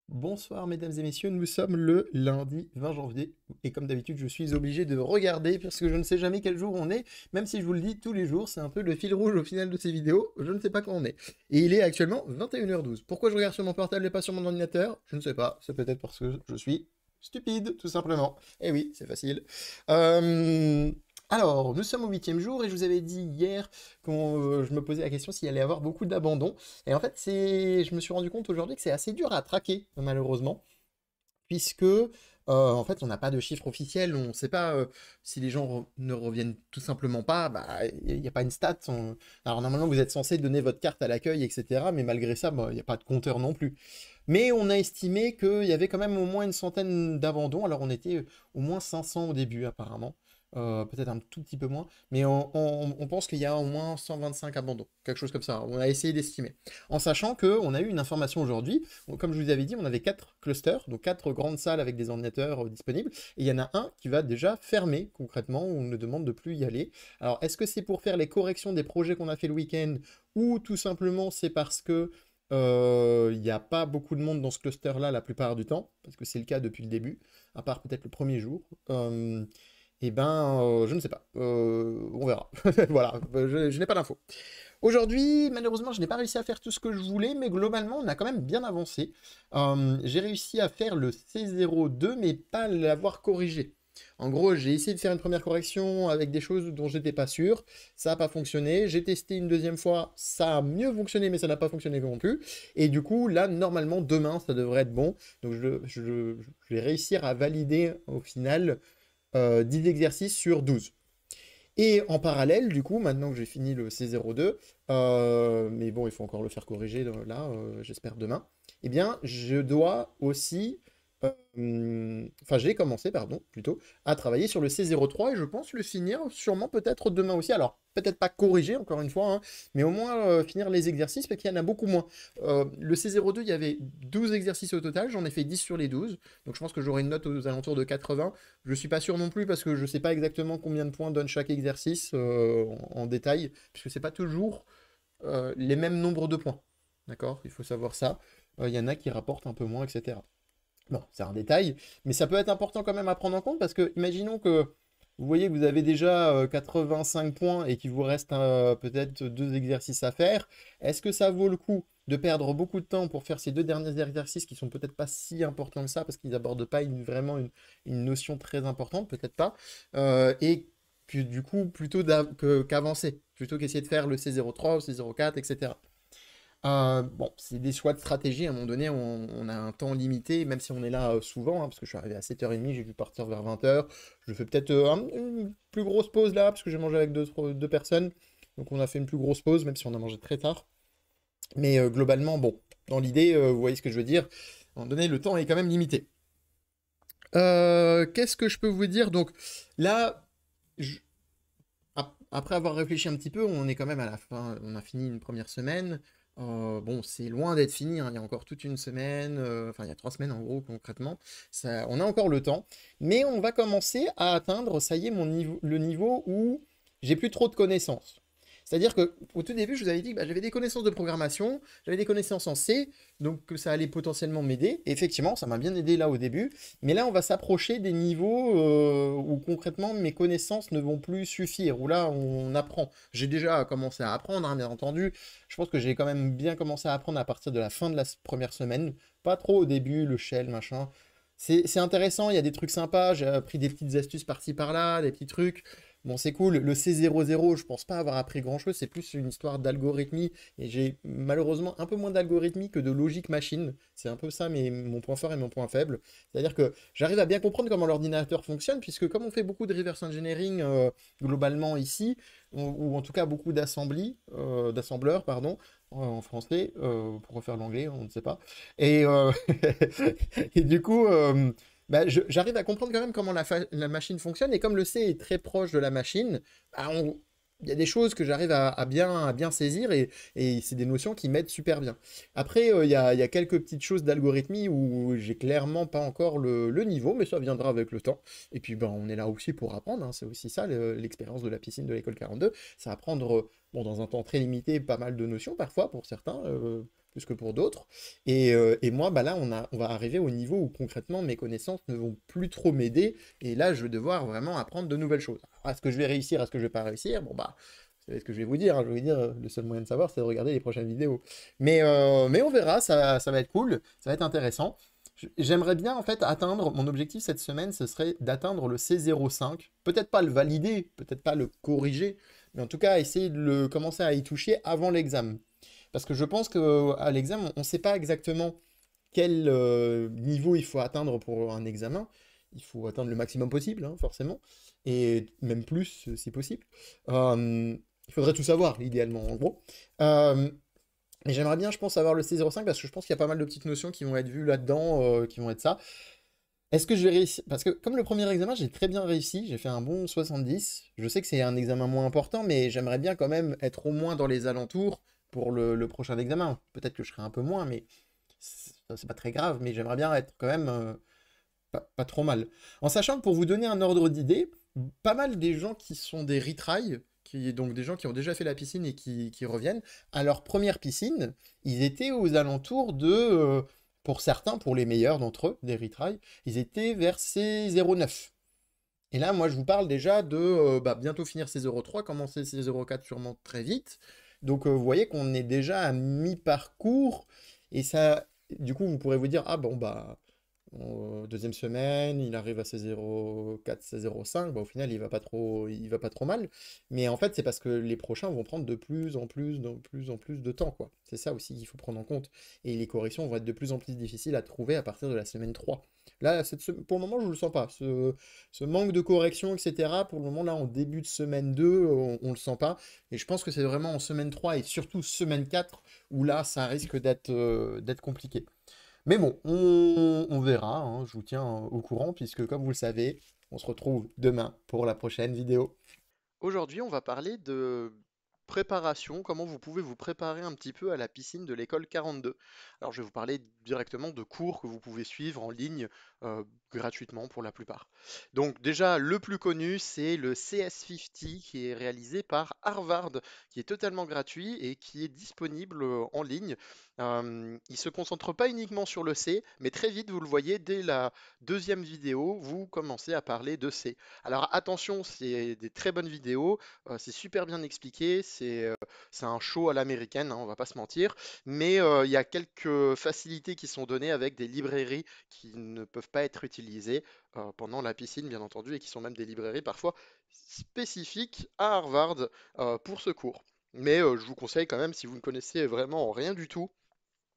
Bonsoir mesdames et messieurs, nous sommes le lundi 20 janvier et comme d'habitude je suis obligé de regarder parce que je ne sais jamais quel jour on est, même si je vous le dis tous les jours, c'est un peu le fil rouge au final de ces vidéos, je ne sais pas quand on est. Et il est actuellement 21h12. Pourquoi je regarde sur mon portable et pas sur mon ordinateur? Je ne sais pas, c'est peut-être parce que je suis stupide tout simplement. Eh oui, c'est facile. Euh, Alors, nous sommes au 8e jour et je vous avais dit hier que je me posais la question s'il allait y avoir beaucoup d'abandon. Et en fait, je me suis rendu compte aujourd'hui que c'est assez dur à traquer, malheureusement, puisque en fait, on n'a pas de chiffre officiel, on ne sait pas si les gens ne reviennent tout simplement pas, bah, il n'y a pas une stat. Alors normalement, vous êtes censé donner votre carte à l'accueil, etc. Mais malgré ça, bah, il n'y a pas de compteur non plus. Mais on a estimé qu'il y avait quand même au moins une centaine d'abandons. Alors on était au moins 500 au début, apparemment. Peut-être un tout petit peu moins, mais on pense qu'il y a au moins 125 abandons, quelque chose comme ça. On a essayé d'estimer. En sachant qu'on a eu une information aujourd'hui, comme je vous avais dit, on avait 4 clusters, donc 4 grandes salles avec des ordinateurs disponibles, et il y en a un qui va déjà fermer concrètement, où on ne demande de plus y aller. Alors est-ce que c'est pour faire les corrections des projets qu'on a fait le week-end, ou tout simplement c'est parce que il n'y a pas beaucoup de monde dans ce cluster-là la plupart du temps, parce que c'est le cas depuis le début, à part peut-être le premier jour. Eh ben, je ne sais pas. On verra. Voilà, je n'ai pas d'infos. Aujourd'hui, malheureusement, je n'ai pas réussi à faire tout ce que je voulais, mais globalement, on a quand même bien avancé. J'ai réussi à faire le C02, mais pas l'avoir corrigé. En gros, j'ai essayé de faire une première correction avec des choses dont j'étais pas sûr. Ça n'a pas fonctionné. J'ai testé une deuxième fois. Ça a mieux fonctionné, mais ça n'a pas fonctionné non plus. Et du coup, là, normalement, demain, ça devrait être bon. Donc, je vais réussir à valider au final 10 exercices sur 12. Et en parallèle, du coup, maintenant que j'ai fini le C02, mais bon, il faut encore le faire corriger là, j'espère demain, eh bien, je dois aussi, enfin, j'ai commencé, pardon, plutôt, à travailler sur le C03 et je pense le finir sûrement peut-être demain aussi. Alors, peut-être pas corriger, encore une fois, hein, mais au moins finir les exercices parce qu'il y en a beaucoup moins. Le C02, il y avait 12 exercices au total, j'en ai fait 10 sur les 12, donc je pense que j'aurai une note aux alentours de 80. Je suis pas sûr non plus parce que je sais pas exactement combien de points donne chaque exercice en détail, puisque c'est pas toujours les mêmes nombres de points. D'accord? Il faut savoir ça. Il y en a qui rapportent un peu moins, etc. Bon, c'est un détail, mais ça peut être important quand même à prendre en compte parce que imaginons que vous voyez que vous avez déjà 85 points et qu'il vous reste peut-être deux exercices à faire. Est-ce que ça vaut le coup de perdre beaucoup de temps pour faire ces deux derniers exercices qui sont peut-être pas si importants que ça parce qu'ils n'abordent pas vraiment une notion très importante, peut-être pas, et que du coup plutôt qu'avancer, plutôt qu'essayer de faire le C03 ou C04, etc. Bon, c'est des choix de stratégie. À un moment donné, on a un temps limité, même si on est là souvent, hein, parce que je suis arrivé à 7h30, j'ai dû partir vers 20h. Je fais peut-être une plus grosse pause là, parce que j'ai mangé avec deux personnes. Donc on a fait une plus grosse pause, même si on a mangé très tard. Mais globalement, bon, dans l'idée, vous voyez ce que je veux dire. À un moment donné, le temps est quand même limité. Qu'est-ce que je peux vous dire? Donc là, je- après avoir réfléchi un petit peu, on est quand même à la fin. On a fini une première semaine. Bon, c'est loin d'être fini, hein. Il y a encore toute une semaine. Enfin, il y a 3 semaines en gros, concrètement. Ça, on a encore le temps. Mais on va commencer à atteindre, ça y est, le niveau où j'ai plus trop de connaissances. C'est-à-dire que au tout début, je vous avais dit que bah, j'avais des connaissances de programmation, j'avais des connaissances en C, donc que ça allait potentiellement m'aider. Et effectivement, ça m'a bien aidé là au début. Mais là, on va s'approcher des niveaux où concrètement mes connaissances ne vont plus suffire, où là, on apprend. J'ai déjà commencé à apprendre, hein, bien entendu. Je pense que j'ai quand même bien commencé à apprendre à partir de la fin de la première semaine. Pas trop au début, le shell, machin. C'est intéressant, il y a des trucs sympas. J'ai appris des petites astuces par-ci par-là, des petits trucs. Bon, c'est cool. Le C00, je pense pas avoir appris grand-chose. C'est plus une histoire d'algorithmie. Et j'ai malheureusement un peu moins d'algorithmie que de logique machine. C'est un peu ça mon point fort et mon point faible. C'est-à-dire que j'arrive à bien comprendre comment l'ordinateur fonctionne, puisque comme on fait beaucoup de reverse engineering globalement ici, ou en tout cas beaucoup d'assembleurs, pardon, en français, pour refaire l'anglais, on ne sait pas. Et, et du coup, bah, j'arrive à comprendre quand même comment la machine fonctionne, et comme le C est très proche de la machine, bah, il y a des choses que j'arrive à bien saisir, et c'est des notions qui m'aident super bien. Après, il y a quelques petites choses d'algorithmie où j'ai clairement pas encore le niveau, mais ça viendra avec le temps. Et puis, ben, on est là aussi pour apprendre, hein. C'est aussi ça l'expérience de la piscine de l'école 42. C'est apprendre, bon, dans un temps très limité, pas mal de notions parfois pour certains, plus que pour d'autres. Et moi, bah là, on va arriver au niveau où concrètement mes connaissances ne vont plus trop m'aider. Et là, je vais devoir vraiment apprendre de nouvelles choses. Alors, est-ce que je vais réussir, est-ce que je vais pas réussir? Bon, bah, c'est ce que je vais vous dire, hein. Je vais vous dire, le seul moyen de savoir, c'est de regarder les prochaines vidéos. Mais on verra, ça va être cool, ça va être intéressant. J'aimerais bien en fait atteindre, mon objectif cette semaine, ce serait d'atteindre le C05. Peut-être pas le valider, peut-être pas le corriger, mais en tout cas essayer de le commencer à y toucher avant l'examen. Parce que je pense qu'à l'examen, on ne sait pas exactement quel niveau il faut atteindre pour un examen. Il faut atteindre le maximum possible, hein, forcément, et même plus si possible. Il faudrait tout savoir, idéalement, en gros. Euh, et j'aimerais bien, je pense, avoir le C05 parce que je pense qu'il y a pas mal de petites notions qui vont être vues là-dedans, qui vont être ça. Est-ce que je vais réussir? Parce que comme le premier examen, j'ai très bien réussi, j'ai fait un bon 70. Je sais que c'est un examen moins important, mais j'aimerais bien quand même être au moins dans les alentours pour le prochain examen. Peut-être que je serai un peu moins, mais c'est pas très grave, mais j'aimerais bien être quand même pas trop mal. En sachant que pour vous donner un ordre d'idée, pas mal des gens qui sont des retry, donc des gens qui ont déjà fait la piscine et qui reviennent, à leur première piscine, ils étaient aux alentours pour certains, pour les meilleurs d'entre eux, des retry, ils étaient vers C09. Et là, moi, je vous parle déjà de bientôt finir C03, commencer C04 sûrement très vite. Donc, vous voyez qu'on est déjà à mi-parcours. Et ça, du coup, vous pourrez vous dire, ah bon, bah, deuxième semaine, il arrive à ses 0,4, ses 0,5, bah, au final, il va pas trop mal. Mais en fait, c'est parce que les prochains vont prendre de plus en plus de temps, quoi. C'est ça aussi qu'il faut prendre en compte. Et les corrections vont être de plus en plus difficiles à trouver à partir de la semaine 3. Là, pour le moment, je ne le sens pas. Ce manque de correction, etc., pour le moment, là, en début de semaine 2, on ne le sent pas. Et je pense que c'est vraiment en semaine 3 et surtout semaine 4 où là, ça risque d'être compliqué. Mais bon, on verra, hein, je vous tiens au courant, puisque comme vous le savez, on se retrouve demain pour la prochaine vidéo. Aujourd'hui, on va parler de préparation, comment vous pouvez vous préparer un petit peu à la piscine de l'école 42. Alors, je vais vous parler directement de cours que vous pouvez suivre en ligne gratuitement pour la plupart. Donc, déjà, le plus connu, c'est le CS50 qui est réalisé par Harvard, qui est totalement gratuit et qui est disponible en ligne. Il se concentre pas uniquement sur le C, mais très vite, vous le voyez, dès la deuxième vidéo, vous commencez à parler de C. Alors attention, c'est des très bonnes vidéos, c'est super bien expliqué, c'est un show à l'américaine, hein, on va pas se mentir, mais il y a quelques facilités qui sont données avec des librairies qui ne peuvent pas être utilisées pendant la piscine, bien entendu, et qui sont même des librairies parfois spécifiques à Harvard pour ce cours. Mais je vous conseille quand même, si vous ne connaissez vraiment rien du tout,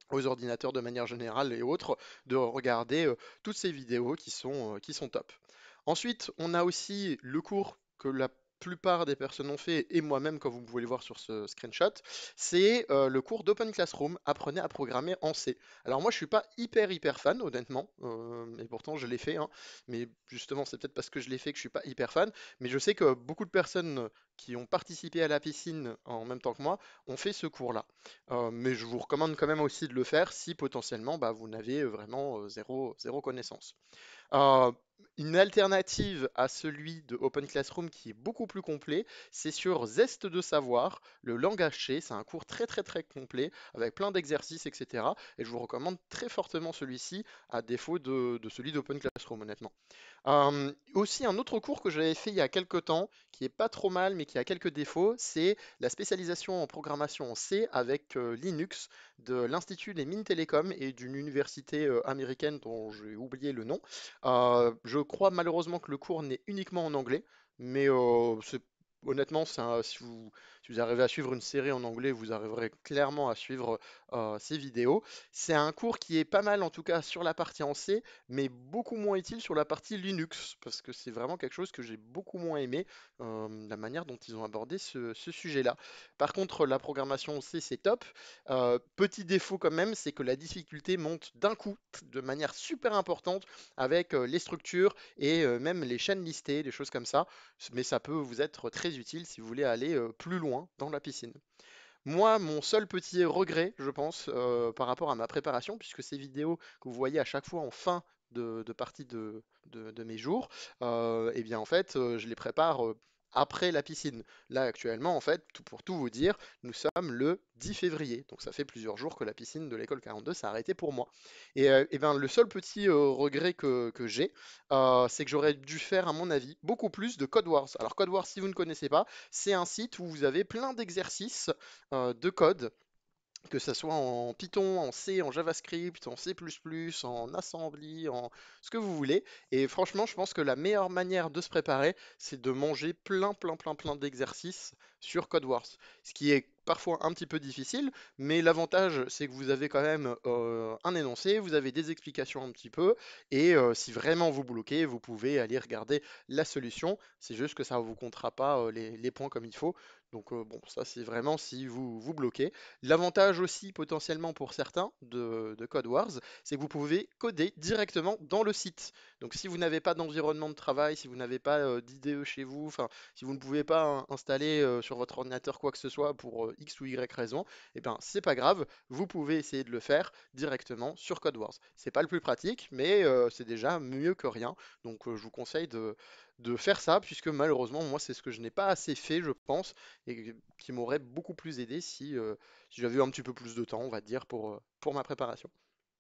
aux ordinateurs de manière générale et autres, de regarder toutes ces vidéos qui sont top. Ensuite, on a aussi le cours que la plupart des personnes ont fait, et moi-même, comme vous pouvez le voir sur ce screenshot, c'est le cours d'Open Classroom, apprenez à programmer en C. Alors moi, je suis pas hyper fan, honnêtement, et pourtant je l'ai fait, hein, mais justement, c'est peut-être parce que je l'ai fait que je suis pas hyper fan, mais je sais que beaucoup de personnes qui ont participé à la piscine en même temps que moi ont fait ce cours-là. Mais je vous recommande quand même aussi de le faire si potentiellement bah, vous n'avez vraiment zéro connaissance. Euh, une alternative à celui de Open Classroom qui est beaucoup plus complet, c'est sur Zeste de savoir, le langage C. C'est un cours très complet avec plein d'exercices, etc. Et je vous recommande très fortement celui-ci à défaut de celui d'Open Classroom, honnêtement. Aussi, un autre cours que j'avais fait il y a quelques temps, qui est pas trop mal, mais qui a quelques défauts, c'est la spécialisation en programmation en C avec Linux de l'Institut des Mines Télécom et d'une université américaine dont j'ai oublié le nom. Je crois malheureusement que le cours n'est uniquement en anglais, mais honnêtement, si vous arrivez à suivre une série en anglais, vous arriverez clairement à suivre ces vidéos. C'est un cours qui est pas mal en tout cas sur la partie en C, mais beaucoup moins utile sur la partie Linux, parce que c'est vraiment quelque chose que j'ai beaucoup moins aimé, la manière dont ils ont abordé ce sujet-là. Par contre, la programmation en C, c'est top. Petit défaut quand même, c'est que la difficulté monte d'un coup, de manière super importante, avec les structures et même les chaînes listées, des choses comme ça. Mais ça peut vous être très utile si vous voulez aller plus loin dans la piscine. Moi, mon seul petit regret, je pense, par rapport à ma préparation, puisque ces vidéos que vous voyez à chaque fois en fin de partie de mes jours, eh bien en fait, je les prépare après la piscine. Là, actuellement, en fait, pour tout vous dire, nous sommes le 10 février. Donc ça fait plusieurs jours que la piscine de l'école 42 s'est arrêtée pour moi. Et ben, le seul petit regret que j'ai, c'est que j'aurais dû faire, à mon avis, beaucoup plus de Code Wars. Alors Code Wars, si vous ne connaissez pas, c'est un site où vous avez plein d'exercices de code, que ça soit en Python, en C, en JavaScript, en C++, en Assembly, en ce que vous voulez. Et franchement, je pense que la meilleure manière de se préparer, c'est de manger plein d'exercices sur Code Wars. Ce qui est parfois un petit peu difficile, mais l'avantage, c'est que vous avez quand même un énoncé, vous avez des explications un petit peu, et si vraiment vous bloquez, vous pouvez aller regarder la solution. C'est juste que ça ne vous comptera pas les points comme il faut. Donc bon, ça c'est vraiment si vous bloquez. L'avantage aussi potentiellement pour certains de Code Wars, c'est que vous pouvez coder directement dans le site. Donc si vous n'avez pas d'environnement de travail, si vous n'avez pas d'IDE chez vous, enfin si vous ne pouvez pas installer sur votre ordinateur quoi que ce soit pour X ou Y raison, eh bien c'est pas grave, vous pouvez essayer de le faire directement sur Code Wars. C'est pas le plus pratique, mais c'est déjà mieux que rien. Donc je vous conseille de faire ça, puisque malheureusement moi c'est ce que je n'ai pas assez fait, je pense, et qui m'aurait beaucoup plus aidé si j'avais eu un petit peu plus de temps, on va dire, pour ma préparation.